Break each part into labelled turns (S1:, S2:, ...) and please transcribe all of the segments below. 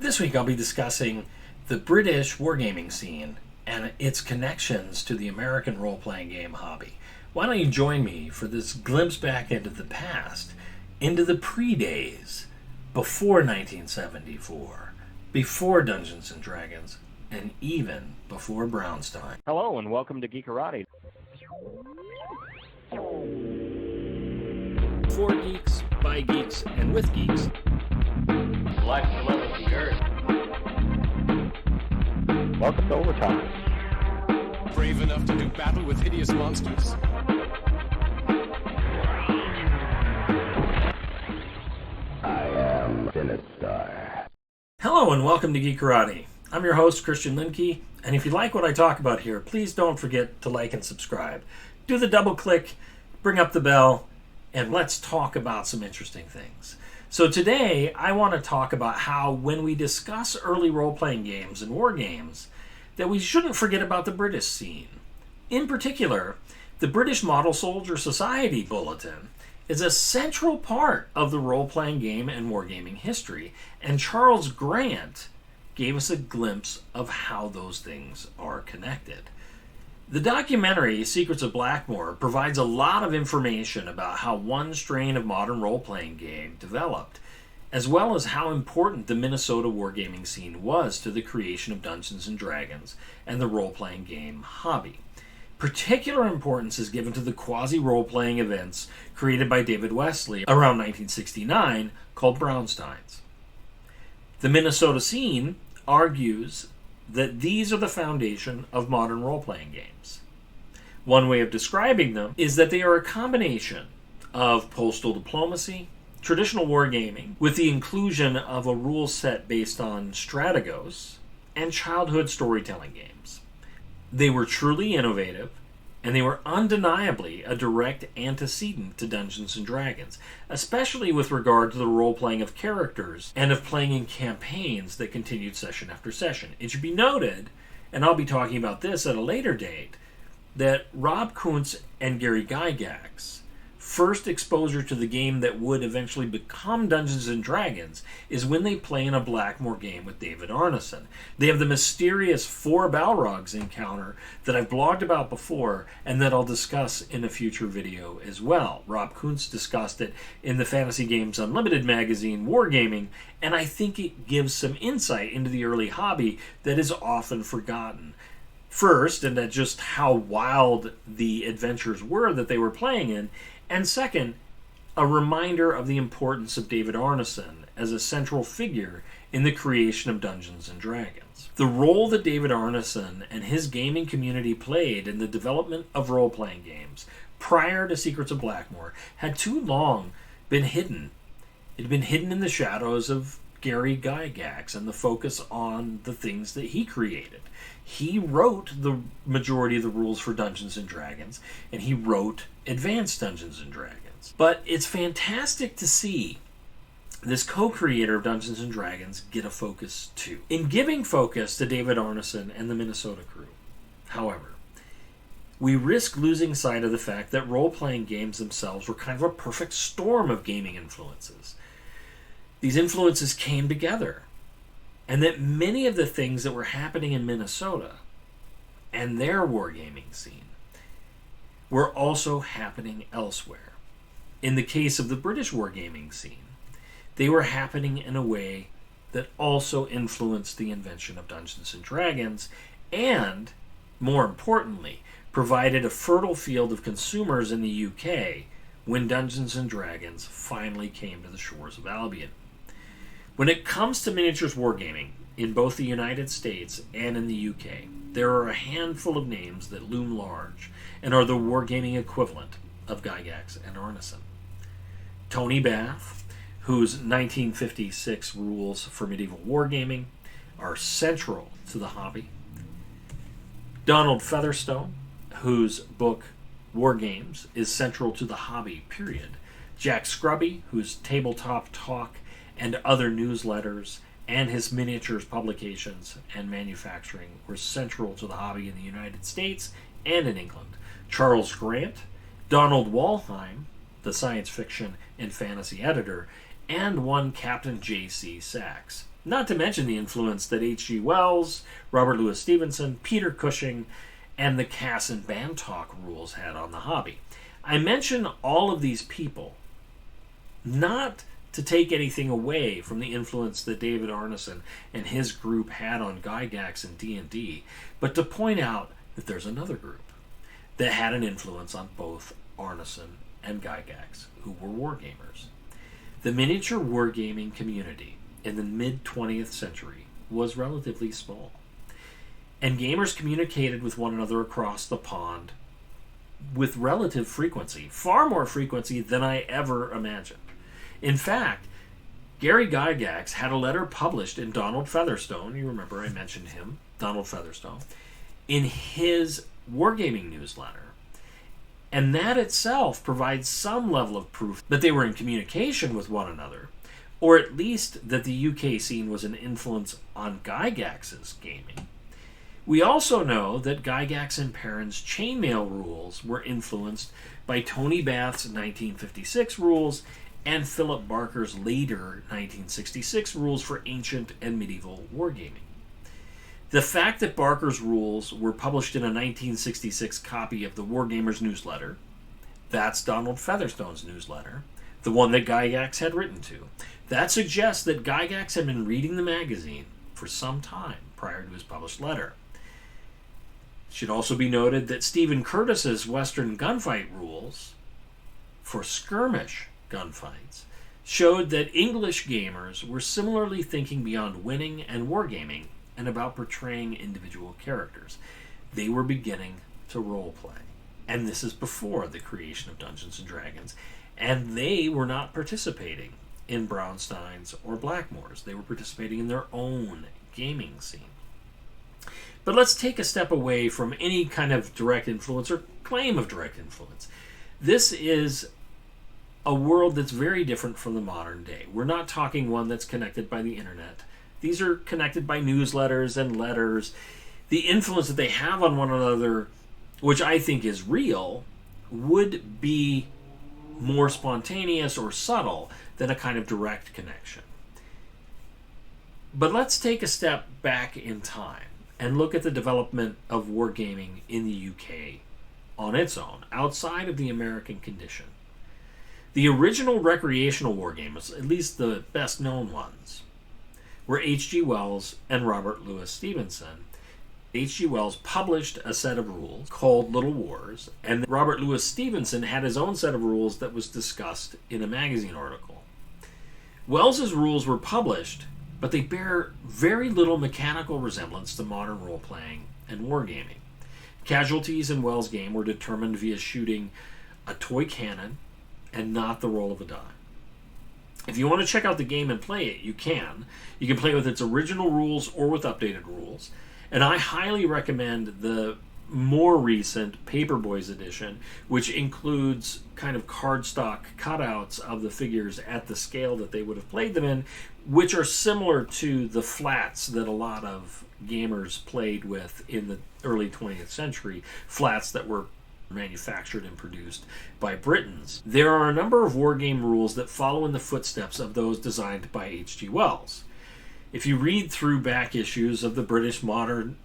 S1: This week I'll be discussing the British wargaming scene and its connections to the American role-playing game hobby. Why don't you join me for this glimpse back into the past, into the pre-days, before 1974, before Dungeons & Dragons, and even before Brownstein.
S2: Hello and welcome to Geekarati.
S1: For geeks, by geeks, and with geeks.
S2: Life to love of the earth. Welcome to Overtime.
S3: Brave enough to do battle with hideous monsters.
S2: I am Sinistar.
S1: Hello and welcome to Geekarati. I'm your host, Christian Linke, and if you like what I talk about here, please don't forget to like and subscribe. Do the double click, bring up the bell, and let's talk about some interesting things. So today, I want to talk about how when we discuss early role-playing games and war games, that we shouldn't forget about the British scene. In particular, the British Model Soldier Society Bulletin is a central part of the role-playing game and wargaming history, and Charles Grant gave us a glimpse of how those things are connected. The documentary, Secrets of Blackmoor, provides a lot of information about how one strain of modern role-playing game developed, as well as how important the Minnesota wargaming scene was to the creation of Dungeons & Dragons and the role-playing game hobby. Particular importance is given to the quasi-role-playing events created by David Wesley around 1969 called Brownsteins. The Minnesota scene argues that these are the foundation of modern role-playing games. One way of describing them is that they are a combination of postal diplomacy, traditional wargaming, with the inclusion of a rule set based on Strategos, and childhood storytelling games. They were truly innovative, and they were undeniably a direct antecedent to Dungeons & Dragons, especially with regard to the role-playing of characters and of playing in campaigns that continued session after session. It should be noted, and I'll be talking about this at a later date, that Rob Kuntz and Gary Gygax first exposure to the game that would eventually become Dungeons & Dragons is when they play in a Blackmoor game with David Arneson. They have the mysterious 4 BALROGS encounter that I've blogged about before and that I'll discuss in a future video as well. Rob Kuntz discussed it in the Fantasy Games Unlimited magazine, Wargaming, and I think it gives some insight into the early hobby that is often forgotten. First, and that just how wild the adventures were that they were playing in, and second, a reminder of the importance of David Arneson as a central figure in the creation of Dungeons & Dragons. The role that David Arneson and his gaming community played in the development of role-playing games prior to Secrets of Blackmoor had too long been hidden. It had been hidden in the shadows of Gary Gygax and the focus on the things that he created. He wrote the majority of the rules for Dungeons & Dragons, and he wrote Advanced Dungeons & Dragons. But it's fantastic to see this co-creator of Dungeons & Dragons get a focus too. In giving focus to David Arneson and the Minnesota crew, however, we risk losing sight of the fact that role-playing games themselves were kind of a perfect storm of gaming influences. These influences came together, and that many of the things that were happening in Minnesota and their wargaming scene were also happening elsewhere. In the case of the British wargaming scene, they were happening in a way that also influenced the invention of Dungeons & Dragons and, more importantly, provided a fertile field of consumers in the UK when Dungeons & Dragons finally came to the shores of Albion. When it comes to miniatures wargaming, in both the United States and in the UK, there are a handful of names that loom large and are the wargaming equivalent of Gygax and Arneson. Tony Bath, whose 1956 rules for medieval wargaming are central to the hobby. Donald Featherstone, whose book Wargames is central to the hobby, period. Jack Scrubby, whose Tabletop Talk and other newsletters and his miniatures publications and manufacturing were central to the hobby in the United States and in England. Charles Grant, Donald Wollheim, the science fiction and fantasy editor, and one Captain J.C. Sachs. Not to mention the influence that H.G. Wells, Robert Louis Stevenson, Peter Cushing, and the Cass and Bantock rules had on the hobby. I mention all of these people not to take anything away from the influence that David Arneson and his group had on Gygax and D&D, but to point out that there's another group that had an influence on both Arneson and Gygax, who were wargamers. The miniature wargaming community in the mid-20th century was relatively small, and gamers communicated with one another across the pond with relative frequency, far more frequency than I ever imagined. In fact, Gary Gygax had a letter published in Donald Featherstone, you remember I mentioned him, Donald Featherstone, in his Wargaming newsletter. And that itself provides some level of proof that they were in communication with one another, or at least that the UK scene was an influence on Gygax's gaming. We also know that Gygax and Perrin's chainmail rules were influenced by Tony Bath's 1956 rules and Philip Barker's later 1966 rules for ancient and medieval wargaming. The fact that Barker's rules were published in a 1966 copy of the Wargamers newsletter, that's Donald Featherstone's newsletter, the one that Gygax had written to, that suggests that Gygax had been reading the magazine for some time prior to his published letter. It should also be noted that Stephen Curtis's Western gunfight rules for skirmish gunfights showed that English gamers were similarly thinking beyond winning and wargaming and about portraying individual characters. They were beginning to roleplay. And this is before the creation of Dungeons & Dragons. And they were not participating in Brownsteins or Blackmoors. They were participating in their own gaming scene. But let's take a step away from any kind of direct influence or claim of direct influence. This is a world that's very different from the modern day. We're not talking one that's connected by the internet. These are connected by newsletters and letters. The influence that they have on one another, which I think is real, would be more spontaneous or subtle than a kind of direct connection. But let's take a step back in time and look at the development of wargaming in the UK on its own, outside of the American condition. The original recreational wargames, at least the best known ones, were H.G. Wells and Robert Louis Stevenson. H.G. Wells published a set of rules called Little Wars, and Robert Louis Stevenson had his own set of rules that was discussed in a magazine article. Wells's rules were published, but they bear very little mechanical resemblance to modern role-playing and wargaming. Casualties in Wells' game were determined via shooting a toy cannon and not the roll of a die. If you want to check out the game and play it, you can. You can play with its original rules or with updated rules. And I highly recommend the more recent Paperboys edition, which includes kind of cardstock cutouts of the figures at the scale that they would have played them in, which are similar to the flats that a lot of gamers played with in the early 20th century, flats that were manufactured and produced by Britons. There are a number of wargame rules that follow in the footsteps of those designed by H.G. Wells. If you read through back issues of the British Model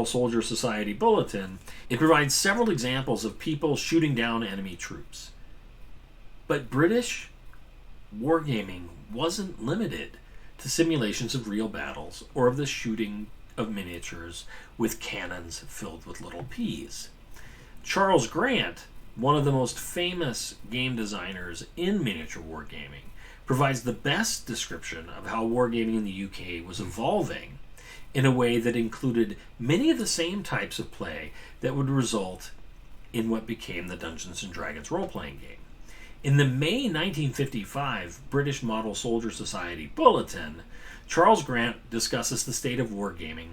S1: Soldier Society Bulletin, it provides several examples of people shooting down enemy troops. But British wargaming wasn't limited to simulations of real battles or of the shooting of miniatures with cannons filled with little peas. Charles Grant, one of the most famous game designers in miniature wargaming, provides the best description of how wargaming in the UK was evolving in a way that included many of the same types of play that would result in what became the Dungeons & Dragons role-playing game. In the May 1955 British Model Soldier Society Bulletin, Charles Grant discusses the state of wargaming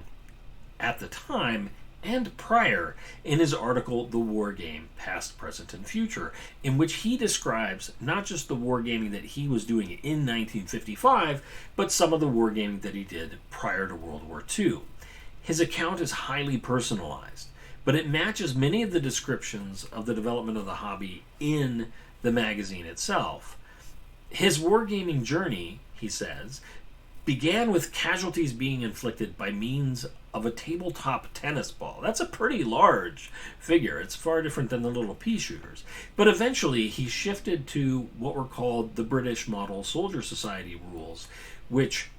S1: at the time and prior in his article The War Game, Past, Present, and Future, in which he describes not just the wargaming that he was doing in 1955, but some of the wargaming that he did prior to World War II. His account is highly personalized, but it matches many of the descriptions of the development of the hobby in the magazine itself. His wargaming journey, he says, began with casualties being inflicted by means of a tabletop tennis ball. That's a pretty large figure. It's far different than the little pea shooters. But eventually he shifted to what were called the British Model Soldier Society rules, which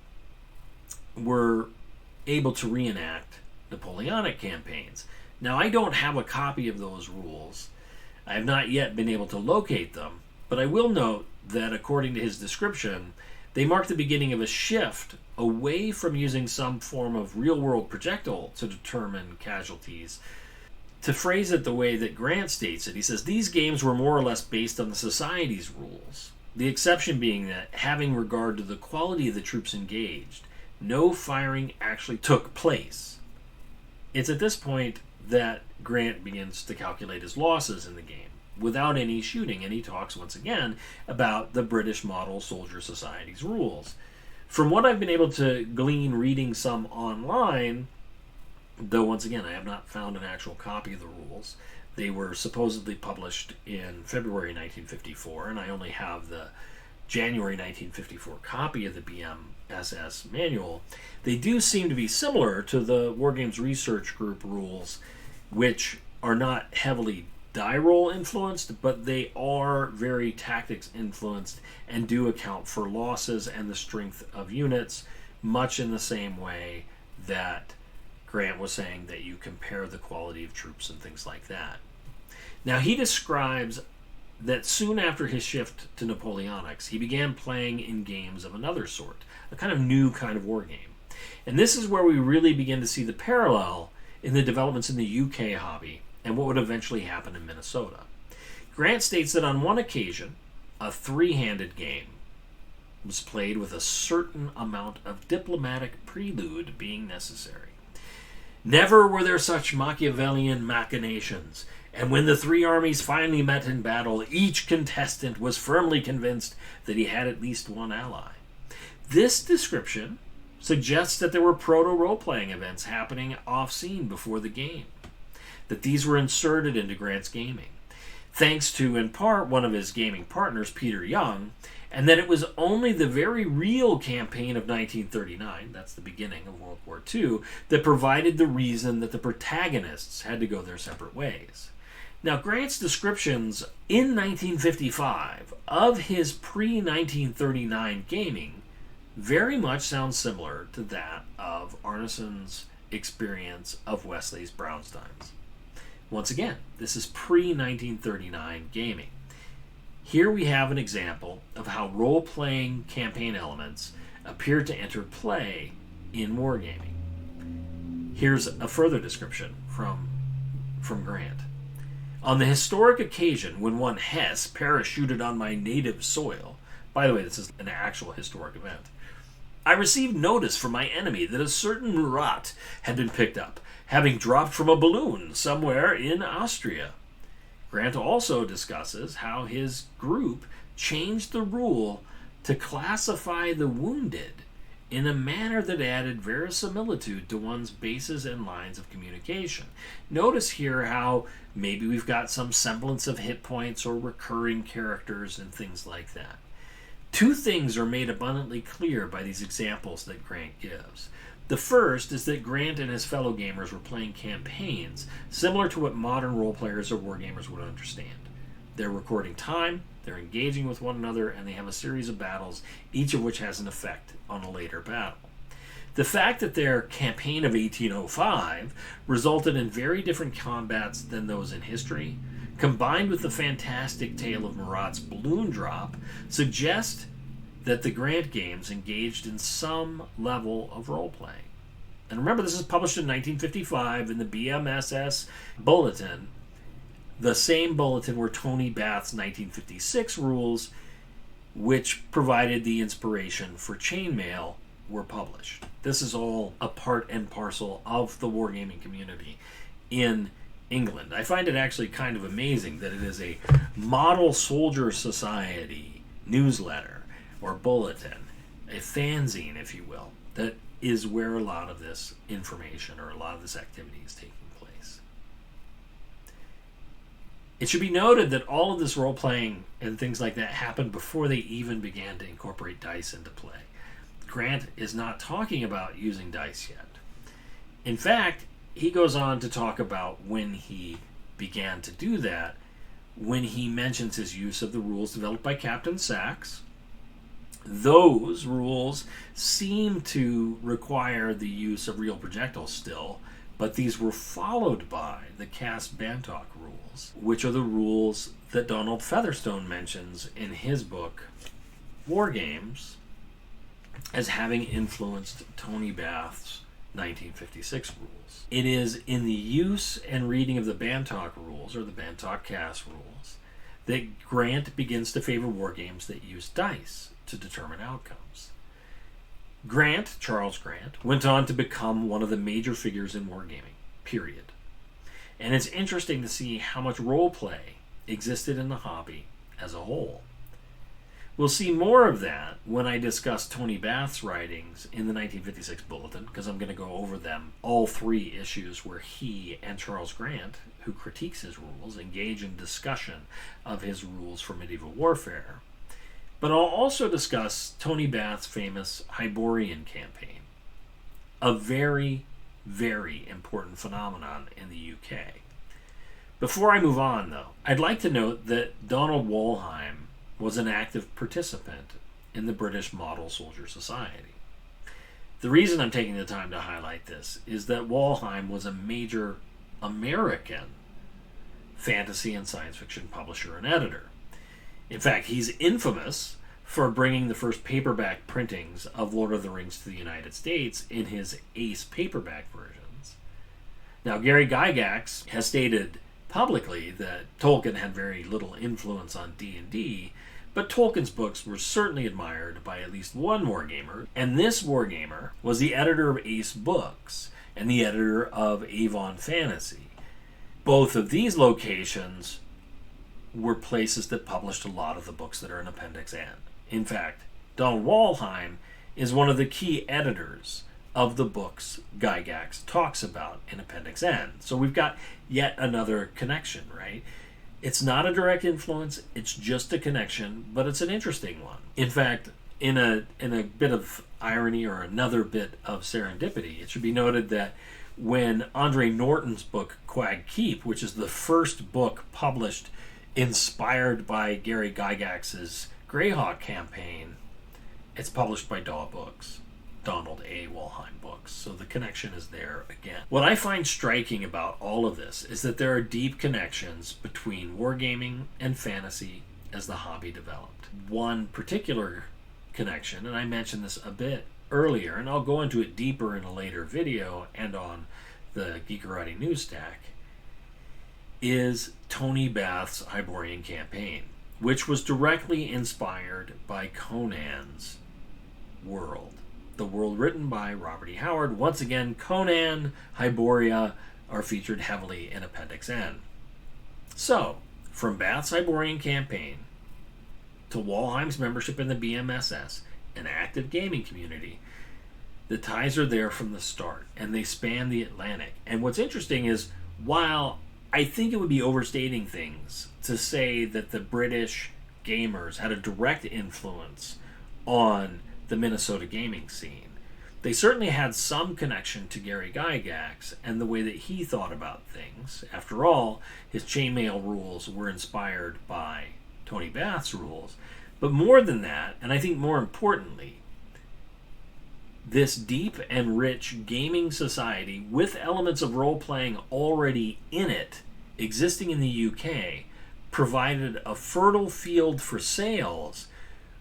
S1: were able to reenact Napoleonic campaigns. Now, I don't have a copy of those rules. I have not yet been able to locate them, but I will note that according to his description, they mark the beginning of a shift away from using some form of real-world projectile to determine casualties. To phrase it the way that Grant states it, he says, these games were more or less based on the Society's rules, the exception being that, having regard to the quality of the troops engaged, no firing actually took place. It's at this point that Grant begins to calculate his losses in the game, without any shooting, and he talks once again about the British Model Soldier Society's rules. From what I've been able to glean reading some online, though once again I have not found an actual copy of the rules, they were supposedly published in February 1954, and I only have the January 1954 copy of the BMSS manual. They do seem to be similar to the Wargames Research Group rules, which are not heavily die roll influenced, but they are very tactics influenced and do account for losses and the strength of units, much in the same way that Grant was saying that you compare the quality of troops and things like that. Now, he describes that soon after his shift to Napoleonics, he began playing in games of another sort, a kind of new kind of war game. And this is where we really begin to see the parallel in the developments in the UK hobby and what would eventually happen in Minnesota. Grant states that on one occasion, a three-handed game was played with a certain amount of diplomatic prelude being necessary. Never were there such Machiavellian machinations, and when the three armies finally met in battle, each contestant was firmly convinced that he had at least one ally. This description suggests that there were proto-roleplaying events happening off-scene before the game, that these were inserted into Grant's gaming, thanks to, in part, one of his gaming partners, Peter Young, and that it was only the very real campaign of 1939, that's the beginning of World War II, that provided the reason that the protagonists had to go their separate ways. Now, Grant's descriptions in 1955 of his pre-1939 gaming very much sound similar to that of Arneson's experience of Wesley's Brownsteins. Once again, this is pre-1939 gaming. Here we have an example of how role-playing campaign elements appear to enter play in wargaming. Here's a further description from Grant. On the historic occasion when one Hess parachuted on my native soil, by the way, this is an actual historic event, I received notice from my enemy that a certain Murat had been picked up, having dropped from a balloon somewhere in Austria. Grant also discusses how his group changed the rule to classify the wounded in a manner that added verisimilitude to one's bases and lines of communication. Notice here how maybe we've got some semblance of hit points or recurring characters and things like that. Two things are made abundantly clear by these examples that Grant gives. The first is that Grant and his fellow gamers were playing campaigns similar to what modern role players or wargamers would understand. They're recording time, they're engaging with one another, and they have a series of battles, each of which has an effect on a later battle. The fact that their campaign of 1805 resulted in very different combats than those in history, combined with the fantastic tale of Murat's balloon drop, suggest that the Grant games engaged in some level of role-playing. And remember, this is published in 1955 in the BMSS Bulletin, the same bulletin where Tony Bath's 1956 rules, which provided the inspiration for chainmail, were published. This is all a part and parcel of the wargaming community in England. I find it actually kind of amazing that it is a Model Soldier Society newsletter or bulletin, a fanzine, if you will, that is where a lot of this information or a lot of this activity is taking place. It should be noted that all of this role-playing and things like that happened before they even began to incorporate dice into play. Grant is not talking about using dice yet. In fact, he goes on to talk about when he began to do that, when he mentions his use of the rules developed by Captain Sachs. Those rules seem to require the use of real projectiles still, but these were followed by the Cass-Bantock rules, which are the rules that Donald Featherstone mentions in his book, Wargames, as having influenced Tony Bath's 1956 rules. It is in the use and reading of the Bantock rules, or the Bantock-Cass rules, that Grant begins to favor wargames that use dice to determine outcomes. Grant, Charles Grant, went on to become one of the major figures in wargaming, period. And it's interesting to see how much role play existed in the hobby as a whole. We'll see more of that when I discuss Tony Bath's writings in the 1956 Bulletin, because I'm going to go over them, all three issues where he and Charles Grant, who critiques his rules, engage in discussion of his rules for medieval warfare. But I'll also discuss Tony Bath's famous Hyborian campaign, a very, very important phenomenon in the UK. Before I move on, though, I'd like to note that Donald Wollheim was an active participant in the British Model Soldier Society. The reason I'm taking the time to highlight this is that Wollheim was a major American fantasy and science fiction publisher and editor. In fact, he's infamous for bringing the first paperback printings of Lord of the Rings to the United States in his Ace paperback versions. Now, Gary Gygax has stated publicly that Tolkien had very little influence on D&D, but Tolkien's books were certainly admired by at least one wargamer, and this wargamer was the editor of Ace Books and the editor of Avon Fantasy. Both of these locations were places that published a lot of the books that are in Appendix N. In fact, Donald Wollheim is one of the key editors of the books Gygax talks about in Appendix N. So we've got yet another connection, right? It's not a direct influence, it's just a connection, but it's an interesting one. In fact, in a bit of irony or another bit of serendipity, it should be noted that when Andre Norton's book Quag Keep, which is the first book published inspired by Gary Gygax's Greyhawk campaign, it's published by Daw Books, Donald A. Wollheim Books, so the connection is there again. What I find striking about all of this is that there are deep connections between wargaming and fantasy as the hobby developed. One particular connection, and I mentioned this a bit earlier, and I'll go into it deeper in a later video and on the Geekarati News Stack, is Tony Bath's Hyborian campaign, which was directly inspired by Conan's world. The world written by Robert E. Howard. Once again, Conan, Hyboria are featured heavily in Appendix N. So, from Bath's Hyborian campaign to Wollheim's membership in the BMSS, an active gaming community, the ties are there from the start, and they span the Atlantic. And what's interesting is, while I think it would be overstating things to say that the British gamers had a direct influence on the Minnesota gaming scene, they certainly had some connection to Gary Gygax and the way that he thought about things. After all, his chainmail rules were inspired by Tony Bath's rules. But more than that, and I think more importantly, this deep and rich gaming society with elements of role-playing already in it, existing in the UK, provided a fertile field for sales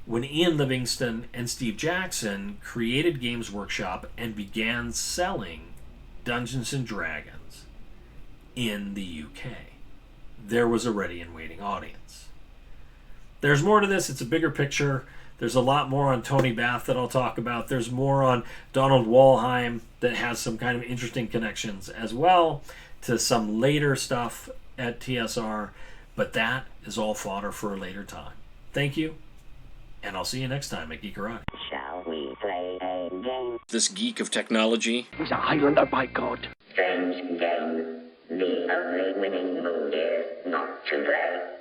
S1: when Ian Livingston and Steve Jackson created Games Workshop and began selling Dungeons & Dragons in the UK. There was a ready and waiting audience. There's more to this. It's a bigger picture. There's a lot more on Tony Bath that I'll talk about. There's more on Donald Wollheim that has some kind of interesting connections as well to some later stuff at TSR, but that is all fodder for a later time. Thank you, and I'll see you next time at Geekarati.
S4: Shall we play a game?
S1: This geek of technology.
S5: He's a Highlander, by God.
S4: Strange game. The only winning move is not to play.